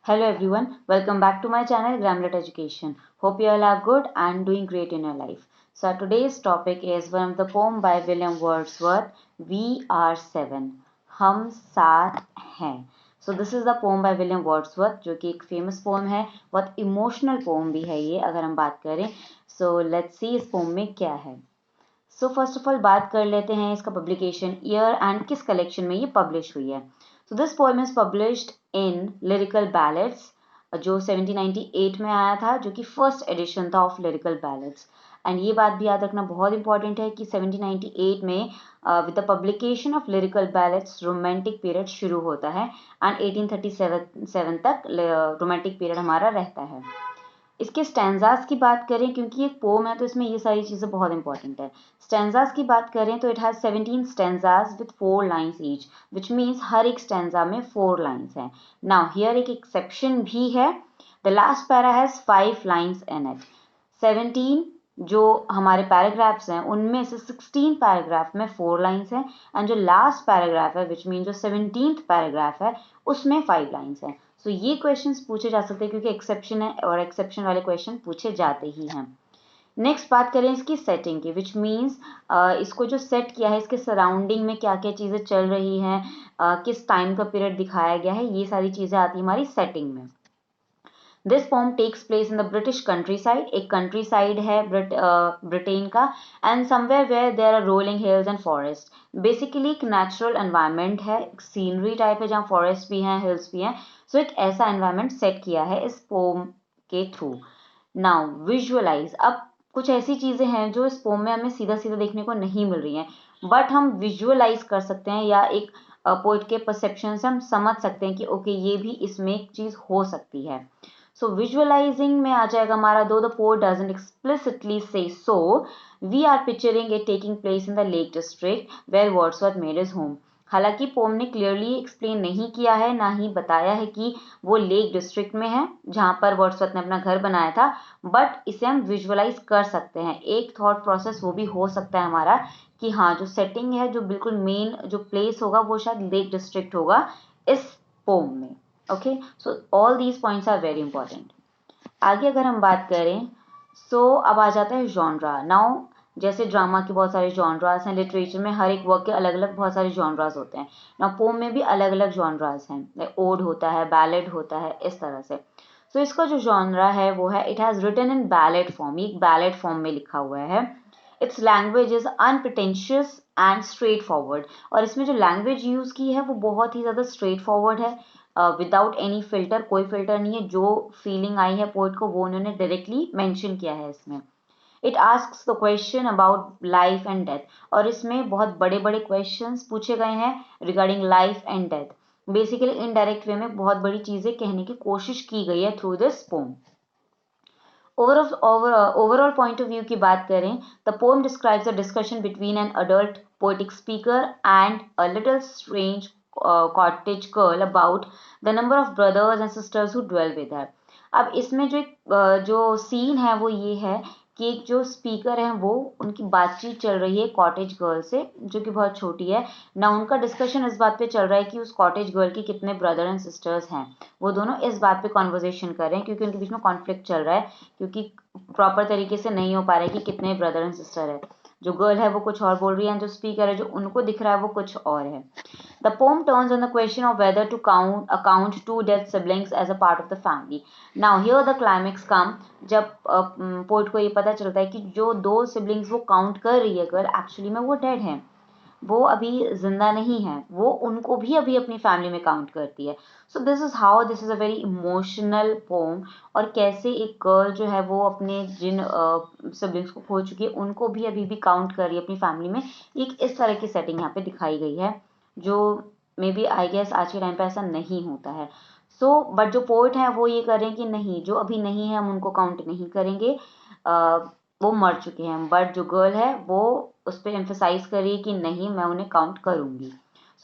Hello everyone, welcome back to my channel Gramlet Education. Hope you all are good and doing great in your life. So today's topic is one of the poem by William Wordsworth, We Are Seven. हम सात हैं. So this is the poem by William Wordsworth जो कि एक famous poem है, बहुत emotional poem भी है ये अगर हम बात करें. So let's see इस poem में क्या है. सो फर्स्ट ऑफ ऑल बात कर लेते हैं इसका पब्लिकेशन ईयर एंड किस कलेक्शन में ये पब्लिश हुई है. So this poem is published in lyrical ballads जो 1798 में आया था, जो कि फर्स्ट एडिशन था ऑफ लिरिकल बैलेट्स. एंड ये बात भी याद रखना बहुत इंपॉर्टेंट है कि 1798 में with the publication of lyrical ballads romantic period शुरू होता है एंड 1837 तक रोमांटिक पीरियड हमारा रहता है. इसके स्टैंजास की बात करें, क्योंकि एक पोम है तो इसमें ये सारी चीज़ें बहुत इंपॉर्टेंट है. स्टैंजास की बात करें तो it has 17 stanzas with 4 lines each, which means हर एक स्टैंजा में 4 लाइन्स हैं. नाउ हियर एक एक्सेप्शन भी है. The last para has 5 lines in it. 17 जो हमारे पैराग्राफ्स हैं उनमें से 16 पैराग्राफ में 4 लाइन्स हैं एंड जो लास्ट पैराग्राफ है विच मीन जो 17th पैराग्राफ है उसमें 5 लाइन्स हैं. सो ये क्वेश्चंस पूछे जा सकते हैं क्योंकि एक्सेप्शन है और एक्सेप्शन वाले क्वेश्चन पूछे जाते ही हैं. नेक्स्ट बात करें इसकी सेटिंग की, विच मीन्स इसको जो सेट किया है इसके सराउंडिंग में क्या क्या चीज़ें चल रही हैं, किस टाइम का पीरियड दिखाया गया है, ये सारी चीज़ें आती हैं हमारी सेटिंग में. This poem takes place in the British countryside. एक कंट्री साइड है ब्रिटेन का and somewhere where there are rolling hills and forest. Basically एक नेचुरल एनवायरनमेंट है, एक सीनरी टाइप है जहाँ फॉरेस्ट भी हैं, हिल्स भी हैं. सो एक ऐसा एनवायरनमेंट सेट किया है इस पोम के थ्रू. Now visualise. अब कुछ ऐसी चीज़ें हैं जो इस पोम में हमें सीधा सीधा देखने को नहीं मिल रही हैं, बट हम विजुअलाइज कर सकते हैं या एक पोइट के परसेप्शन से हम समझ सकते हैं कि ओके ये भी इसमें एक चीज़ हो सकती है. So visualizing में आ जाएगा हमारा, though the poet doesn't explicitly say so, we are picturing it taking place in the Lake District where Wordsworth made his home. हालांकि पोम ने क्लियरली एक्सप्लेन नहीं किया है, ना ही बताया है कि वो लेक डिस्ट्रिक्ट में है जहाँ पर वर्ड्सवर्थ ने अपना घर बनाया था, बट इसे हम विजुअलाइज कर सकते हैं. एक थॉट प्रोसेस वो भी हो सकता है हमारा कि हाँ जो सेटिंग है, जो बिल्कुल मेन जो प्लेस होगा वो शायद लेक डिस्ट्रिक्ट होगा इस पोम में. Okay, so all these points are very important. आगे अगर हम बात करें अब आ जाता है जॉनरा. नाउ जैसे ड्रामा के बहुत सारे जॉनरास हैं, लिटरेचर में हर एक वर्क के अलग अलग बहुत सारे जॉनरास होते हैं. नाउ पोम में भी अलग अलग जॉनरास हैं, ओड होता है, बैलेड होता है, इस तरह से. सो इसका जो जॉनरा है वो है it has written in ballad form. ये एक बैलेड फॉर्म में लिखा हुआ है. Its language is unpretentious and straight forward. और इसमें जो लैंग्वेज यूज़ की है वो बहुत ही ज़्यादा स्ट्रेट फॉरवर्ड है, विदाउट एनी फिल्टर. कोई फिल्टर नहीं है, जो फीलिंग आई है पोइट को वो उन्होंने डायरेक्टली मेंशन किया है इसमें. It asks the question about life and death. और इसमें बहुत बड़े बड़े क्वेश्चंस पूछे गए हैं regarding life and death. Basically indirect way में बहुत बड़ी चीज़ें कहने की कोशिश की गई है through this pome. Overall point of view की बात करें, the pome describes a discussion between an adult poetic speaker and a little strange cottage girl about the number of brothers and sisters who dwell with her. अब इसमें जो scene है वो ये है कि एक जो स्पीकर है वो उनकी बातचीत चल रही है कॉटेज गर्ल से जो कि बहुत छोटी है ना. उनका डिस्कशन इस बात पे चल रहा है कि उस कॉटेज गर्ल के कितने ब्रदर एंड सिस्टर्स हैं. वो दोनों इस बात पे कॉन्वर्जेशन कर रहे हैं क्योंकि उनके बीच में कॉन्फ्लिक्ट चल रहा है, क्योंकि प्रॉपर तरीके से नहीं हो पा रहा है कि कितने ब्रदर एंड सिस्टर है. जो गर्ल है वो कुछ और बोल रही है, जो स्पीकर है जो उनको दिख रहा है वो कुछ और है. The poem turns on the question of whether to account two dead siblings as a part of the family. Now here the climax come जब पोइट को ये पता चलता है कि जो 2 सिबलिंग्स वो काउंट कर रही है गर्ल एक्चुअली में वो डेड हैं, वो अभी जिंदा नहीं है, वो उनको भी अभी अपनी फैमिली में काउंट करती है. So this is how this is a very emotional poem. और कैसे एक गर्ल जो है वो अपने जिन सिबलिंग्स को खो चुकी है उनको भी अभी भी काउंट कर रही है अपनी फैमिली में. एक इस तरह की सेटिंग यहाँ पे दिखाई गई है जो मे बी आई गेस आज के टाइम पे ऐसा नहीं होता है. बट जो पोइट है वो ये कर रहे हैं कि नहीं, जो अभी नहीं है हम उनको काउंट नहीं करेंगे, वो मर चुके हैं. बट जो गर्ल है वो उस पर एम्फेसाइज कर रही है कि नहीं मैं उन्हें काउंट करूंगी.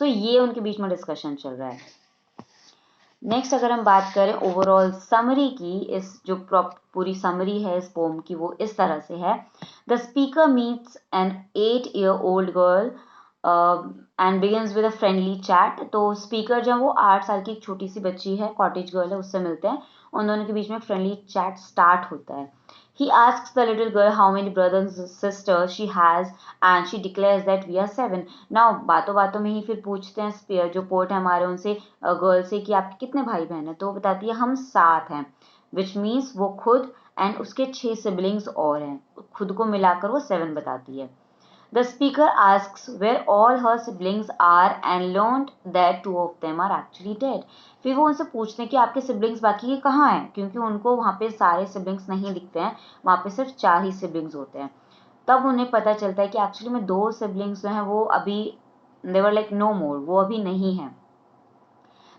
ये उनके बीच में डिस्कशन चल रहा है. नेक्स्ट अगर हम बात करें ओवरऑल समरी की, इस जो पूरी समरी है इस पोम की वो इस तरह से है. The speaker meets an 8-year-old girl and begins with a friendly chat. तो स्पीकर जो है वो 8 साल की एक छोटी सी बच्ची है, कॉटेज गर्ल है, उससे मिलते हैं। उन दोनों के बीच में फ्रेंडली चैट स्टार्ट होता है। He asks the little girl how many brothers and sisters she has and she declares that we are 7. Now बातों बातों में ही फिर पूछते हैं जो पोर्ट है हमारे उनसे, गर्ल से, कि आपके कितने भाई बहन हैं। तो वो बताती है हम 7 हैं, विच मीन्स वो खुद एंड उसके 6 सिबलिंग्स और हैं, खुद को मिलाकर वो 7 बताती है। The speaker asks where all her siblings are and learned that 2 of them are actually dead. फिर वो उनसे पूछते हैं कि आपके सिबलिंग्स बाकी के कहाँ हैं, क्योंकि उनको वहाँ पे सारे सिबलिंग्स नहीं दिखते हैं, वहाँ पे सिर्फ 4 ही सिबलिंग्स होते हैं। तब उन्हें पता चलता है कि एक्चुअली में 2 सिबलिंग्स जो हैं वो अभी they were like no more, वो अभी नहीं हैं।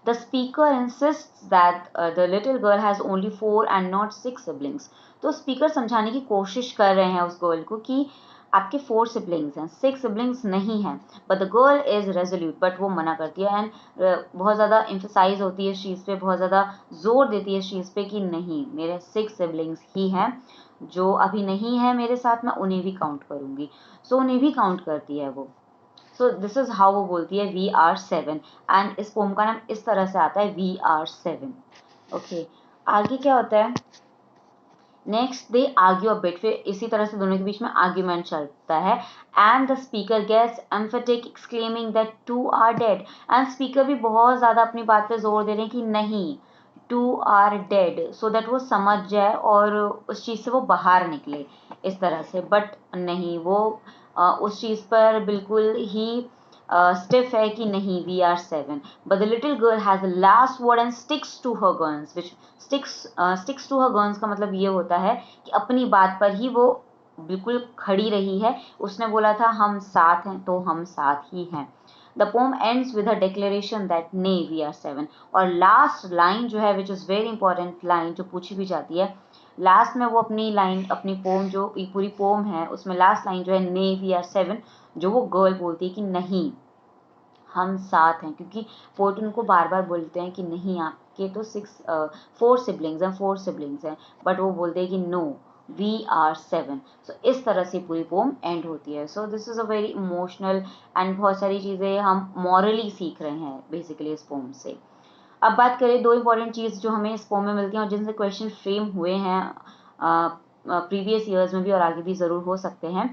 The speaker insists that the little girl has only 4 and not 6 siblings. तो स्पीकर समझाने की कोशिश कर रहे हैं उस गर्ल को कि आपके 4 सिबलिंग्स हैं, 6 सिबलिंग्स नहीं हैं। But the girl is resolute, but वो मना करती है एंड बहुत ज़्यादा एम्फेसाइज होती है इस चीज़ पे, बहुत ज़्यादा जोर देती है इस चीज़ पे कि नहीं, मेरे 6 सिबलिंग्स ही हैं, जो अभी नहीं है मेरे साथ, मैं उन्हें भी काउंट करूँगी। सो उन्हें भी काउंट करती है वो। सो दिस इज हाउ वो बोलती है वी आर 7, एंड इस पोम का नाम इस तरह से आता है वी आर 7। ओके, आगे क्या होता है, next they argue a bit, फिर इसी तरह से दोनों के बीच में आर्ग्यूमेंट चलता है। And the speaker gets emphatic exclaiming that 2 are dead, and speaker भी बहुत ज़्यादा अपनी बात पे जोर दे रहे हैं कि नहीं, 2 आर डेड, सो दैट वो समझ जाए और उस चीज़ से वो बाहर निकले इस तरह से। बट नहीं, वो उस चीज़ पर बिल्कुल ही स्टिफ है कि नहीं, we are 7। But the little girl has the last word and sticks to her guns, which sticks to her guns का मतलब ये होता है कि अपनी बात पर ही वो बिल्कुल खड़ी रही है। उसने बोला था हम 7 हैं, तो हम 7 ही हैं। The pome ends with a declaration that ने वी आर 7। और लास्ट लाइन जो है, which is very important line, जो पूछी भी जाती है लास्ट में, वो अपनी लाइन, अपनी पोम, जो पूरी पोम है उसमें लास्ट लाइन जो है ने वी आर 7, जो वो गर्ल बोलती है कि नहीं, हम 7 हैं, क्योंकि पोर्ट उनको बार बार बोलते हैं कि नहीं, आपके तो 4 सिबलिंग्स हैं, 4 सिबलिंग्स हैं, बट वो बोलते हैं कि नो, वी आर 7। सो इस तरह से पूरी पोम एंड होती है। So this is a very emotional, and बहुत सारी चीज़ें हम मॉरली सीख रहे हैं बेसिकली इस पोम से। अब बात करें 2 इंपॉर्टेंट चीज़ जो हमें इस पोम में मिलती हैं और जिनसे क्वेश्चन फ्रेम हुए हैं प्रीवियस ईयर्स में भी और आगे भी ज़रूर हो सकते हैं।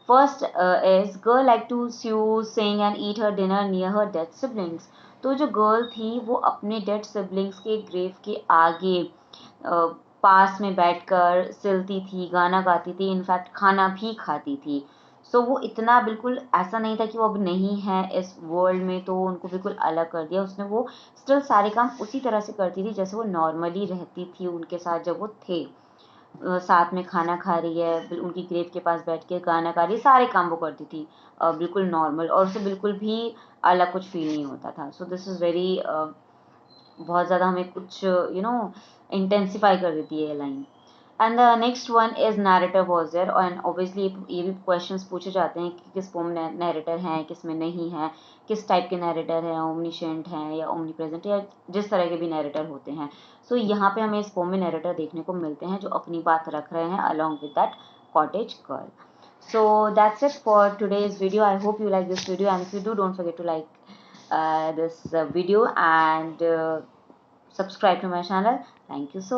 First is girl like to sew sing and eat her dinner near her dead siblings. तो जो गर्ल थी वो अपने डेड सिबलिंग्स के ग्रेव के आगे पास में बैठकर सिलती थी, गाना गाती थी, इनफैक्ट खाना भी खाती थी। सो वो इतना बिल्कुल ऐसा नहीं था कि वो अब नहीं है इस वर्ल्ड में, तो उनको बिल्कुल अलग कर दिया उसने। वो स्टिल सारे काम उसी तरह से करती थी जैसे वो नॉर्मली रहती थी उनके साथ जब वो थे। साथ में खाना खा रही है, उनकी ग्रेव के पास बैठ के गाना गा रही है, सारे काम वो करती थी बिल्कुल नॉर्मल, और उसे बिल्कुल भी अलग कुछ फील नहीं होता था। सो दिस इज़ वेरी, बहुत ज़्यादा हमें कुछ इंटेंसिफाई कर देती है ये line. And the next one is narrator was there, and obviously ये भी क्वेश्चंस पूछे जाते हैं कि किस पोम में नैरेटर हैं, किस में नहीं है, किस टाइप के नैरेटर हैं, ओमनीशेंट हैं या ओमनी प्रेजेंट, या जिस तरह के भी नैरेटर होते हैं। सो यहाँ पे हमें इस पोम में नैरेटर देखने को मिलते हैं जो अपनी बात रख रहे हैं along with that cottage girl. So that's it for today's video. I hope you like this video, and if you do, don't forget to like this video and subscribe to my channel. Thank you so